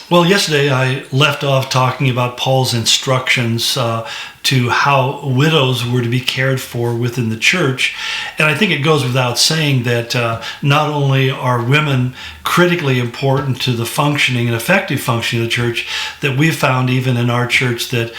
Well, yesterday I left off talking about Paul's instructions to how widows were to be cared for within the church. And I think it goes without saying that not only are women critically important to the functioning and effective functioning of the church, that we've found even in our church that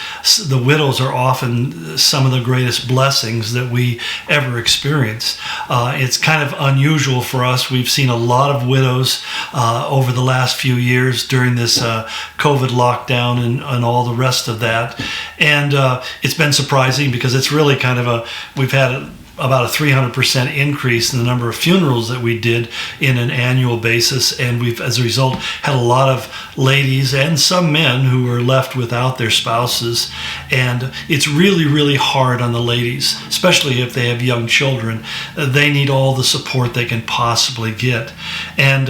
the widows are often some of the greatest blessings that we ever experience. It's kind of unusual for us. We've seen a lot of widows over the last few years during this COVID lockdown and all the rest of that. And it's been surprising because it's really kind of we've had about a 300% increase in the number of funerals that we did in an annual basis, and we've, as a result, had a lot of ladies and some men who were left without their spouses. And it's really, really hard on the ladies, especially if they have young children. They need all the support they can possibly get. And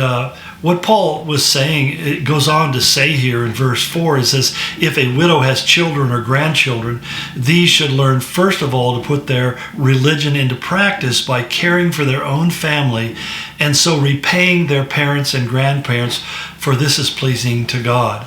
what Paul was saying, it goes on to say here in verse 4, it says, if a widow has children or grandchildren, these should learn first of all to put their religion into practice by caring for their own family and so repaying their parents and grandparents, for this is pleasing to God.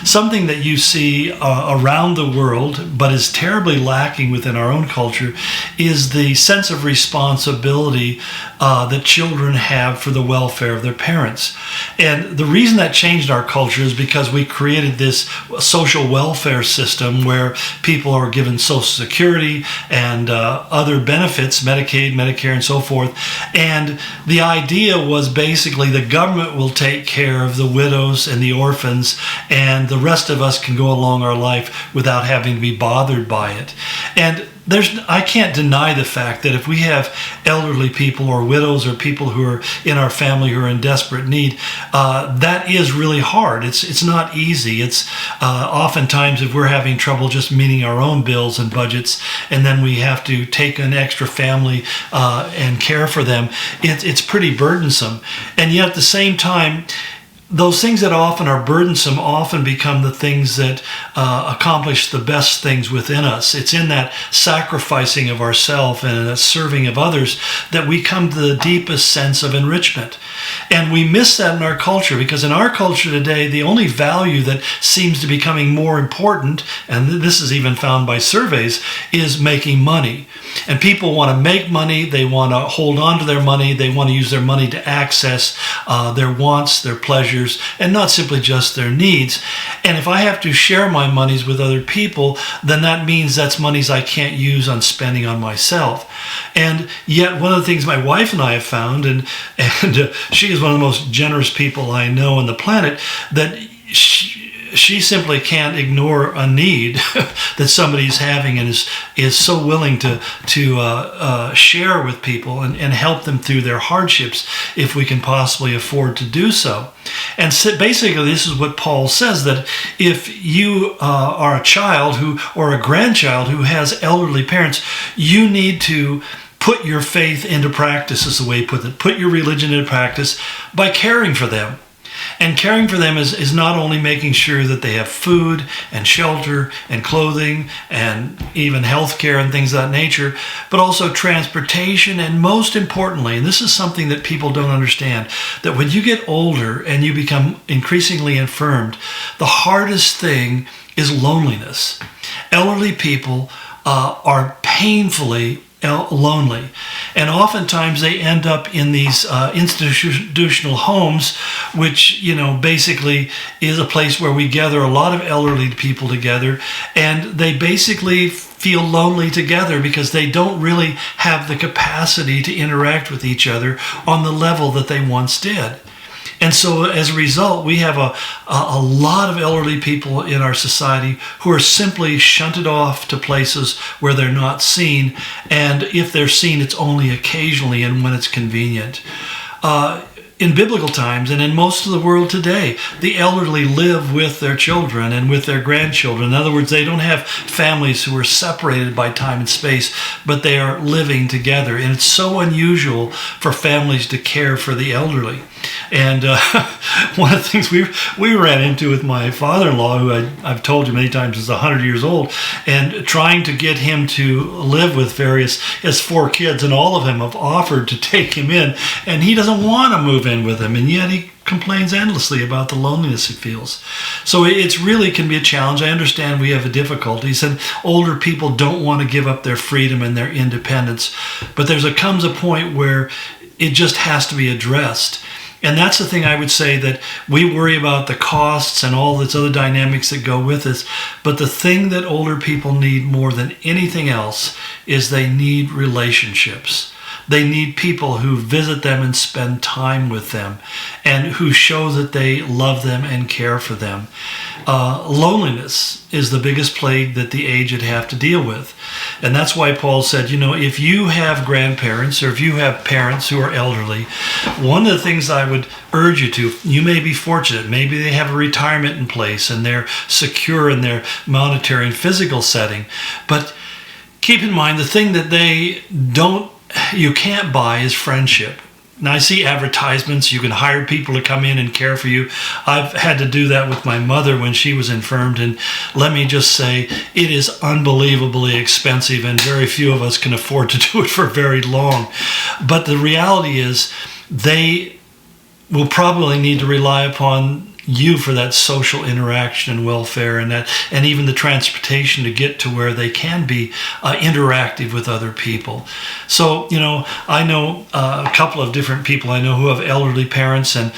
Something that you see around the world, but is terribly lacking within our own culture, is the sense of responsibility that children have for the welfare of their parents. And the reason that changed our culture is because we created this social welfare system where people are given Social Security and other benefits, Medicaid, Medicare, and so forth. And the idea was basically the government will take care of the widows and the orphans, and the rest of us can go along our life without having to be bothered by it. And I can't deny the fact that if we have elderly people or widows or people who are in our family who are in desperate need, that is really hard. It's not easy. It's oftentimes if we're having trouble just meeting our own bills and budgets, and then we have to take an extra family and care for them, it's pretty burdensome. And yet at the same time, those things that often are burdensome often become the things that accomplish the best things within us. It's in that sacrificing of ourselves and that serving of others that we come to the deepest sense of enrichment. And we miss that in our culture, because in our culture today, the only value that seems to be becoming more important, and this is even found by surveys, is making money. And people want to make money, they want to hold on to their money, they want to use their money to access their wants, their pleasures, and not simply just their needs. And if I have to share my monies with other people, then that means that's monies I can't use on spending on myself. And yet one of the things my wife and I have found, and she is one of the most generous people I know on the planet, that she simply can't ignore a need that somebody's having, and is so willing to share with people and help them through their hardships if we can possibly afford to do so. And so basically this is what Paul says, that if you are a child or a grandchild who has elderly parents, you need to put your faith into practice, is the way he put it. Put your religion into practice by caring for them. And caring for them is not only making sure that they have food and shelter and clothing and even health care and things of that nature, but also transportation, and most importantly, and this is something that people don't understand, that when you get older and you become increasingly infirmed, the hardest thing is loneliness. Elderly people are painfully lonely, and oftentimes they end up in these institutional homes, which basically is a place where we gather a lot of elderly people together, and they basically feel lonely together because they don't really have the capacity to interact with each other on the level that they once did. And so as a result, we have a lot of elderly people in our society who are simply shunted off to places where they're not seen. And if they're seen, it's only occasionally and when it's convenient. In biblical times and in most of the world today, the elderly live with their children and with their grandchildren. In other words, they don't have families who are separated by time and space, but they are living together. And it's so unusual for families to care for the elderly. And one of the things we ran into with my father-in-law, who I've told you many times is 100 years old, and trying to get him to live with his 4 kids, and all of them have offered to take him in, and he doesn't want to move in with them, and yet he complains endlessly about the loneliness he feels. So it's really can be a challenge. I understand we have difficulties, and older people don't want to give up their freedom and their independence, but comes a point where it just has to be addressed. And that's the thing I would say, that we worry about the costs and all these other dynamics that go with this. But the thing that older people need more than anything else is they need relationships. They need people who visit them and spend time with them and who show that they love them and care for them. Loneliness is the biggest plague that the aged have to deal with. And that's why Paul said, if you have grandparents or if you have parents who are elderly, one of the things I would urge you to, you may be fortunate. Maybe they have a retirement in place and they're secure in their monetary and physical setting. But keep in mind, the thing that you can't buy is friendship. Now, I see advertisements. You can hire people to come in and care for you. I've had to do that with my mother when she was infirmed. And let me just say, it is unbelievably expensive, and very few of us can afford to do it for very long. But the reality is, they will probably need to rely upon you for that social interaction and welfare, and even the transportation to get to where they can be interactive with other people. So, I know a couple of different people I know who have elderly parents, and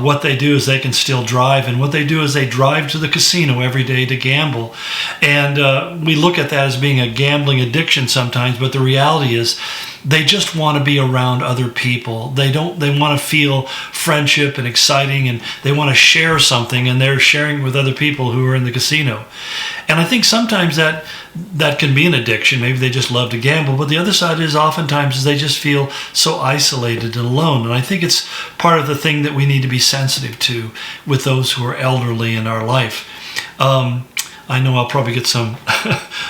what they do is they can still drive, and what they do is they drive to the casino every day to gamble. And we look at that as being a gambling addiction sometimes, but the reality is they just want to be around other people. They want to feel friendship and exciting, and they want to share something, and they're sharing with other people who are in the casino. And I think sometimes that can be an addiction. Maybe they just love to gamble, but the other side is oftentimes they just feel so isolated and alone. And I think it's part of the thing that we need to be sensitive to with those who are elderly in our life. I know I'll probably get some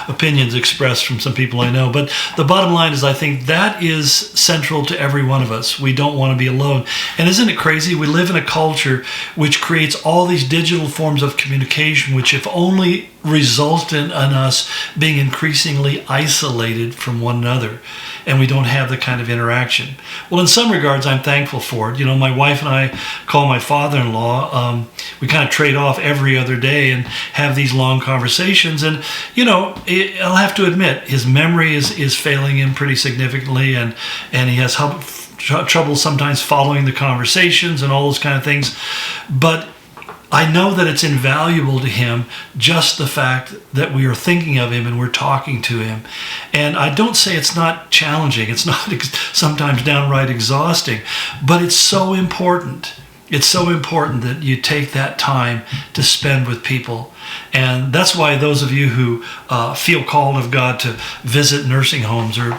opinions expressed from some people I know, but the bottom line is I think that is central to every one of us. We don't want to be alone. And isn't it crazy? We live in a culture which creates all these digital forms of communication, which if only result in us being increasingly isolated from one another, and we don't have the kind of interaction. Well, in some regards, I'm thankful for it. My wife and I call my father-in-law. We kind of trade off every other day and have these long conversations. And, I'll have to admit, his memory is failing him pretty significantly, and he has trouble sometimes following the conversations and all those kind of things. But I know that it's invaluable to him, just the fact that we are thinking of him and we're talking to him. And I don't say it's not challenging. It's not sometimes downright exhausting, but it's so important. It's so important that you take that time to spend with people. And that's why those of you who feel called of God to visit nursing homes or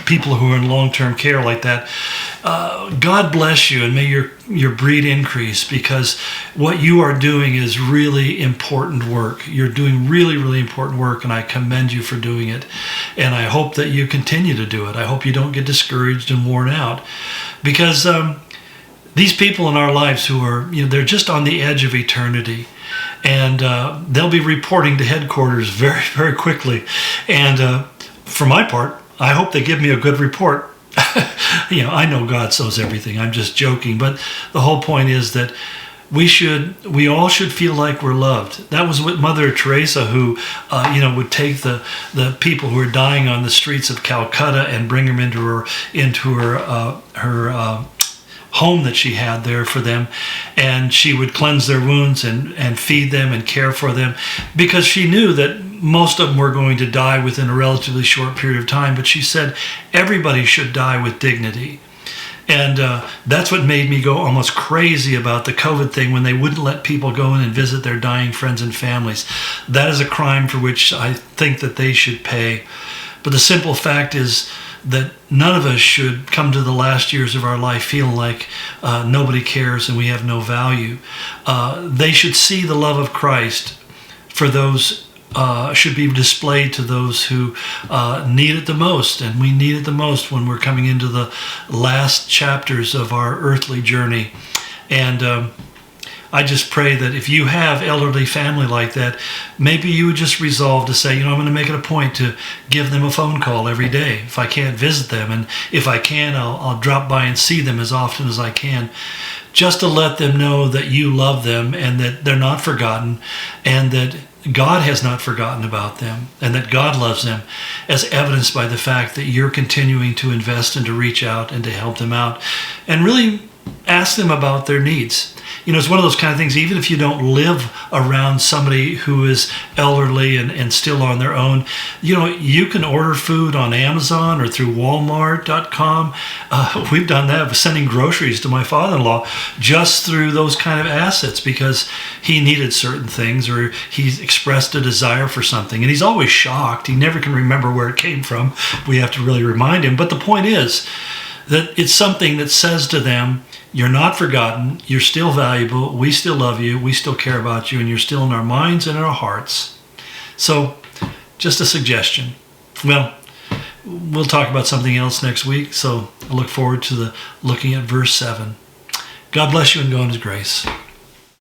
people who are in long-term care like that, God bless you, and may your breed increase, because what you are doing is really important work. You're doing really, really important work, and I commend you for doing it. And I hope that you continue to do it. I hope you don't get discouraged and worn out, because these people in our lives who are, they're just on the edge of eternity, and they'll be reporting to headquarters very, very quickly. And for my part, I hope they give me a good report. I know God knows everything. I'm just joking. But the whole point is that we all should feel like we're loved. That was what Mother Teresa, who would take the people who are dying on the streets of Calcutta and bring them into her home that she had there for them, and she would cleanse their wounds and feed them and care for them, because she knew that most of them were going to die within a relatively short period of time. But she said everybody should die with dignity. And that's what made me go almost crazy about the COVID thing, when they wouldn't let people go in and visit their dying friends and families. That is a crime for which I think that they should pay. But the simple fact is that none of us should come to the last years of our life feeling like nobody cares and we have no value. They should see the love of Christ for those, should be displayed to those who need it the most. And we need it the most when we're coming into the last chapters of our earthly journey. And I just pray that if you have elderly family like that, maybe you would just resolve to say, I'm going to make it a point to give them a phone call every day if I can't visit them. And if I can, I'll drop by and see them as often as I can. just to let them know that you love them and that they're not forgotten, and that God has not forgotten about them, and that God loves them, as evidenced by the fact that you're continuing to invest and to reach out and to help them out and really ask them about their needs. It's one of those kind of things, even if you don't live around somebody who is elderly and still on their own, you can order food on Amazon or through Walmart.com. We've done that, sending groceries to my father-in-law just through those kind of assets, because he needed certain things or he's expressed a desire for something. And he's always shocked. He never can remember where it came from. We have to really remind him. But the point is that it's something that says to them, you're not forgotten, you're still valuable, we still love you, we still care about you, and you're still in our minds and in our hearts. So, just a suggestion. Well, we'll talk about something else next week, so I look forward to looking at verse 7. God bless you and go in His grace.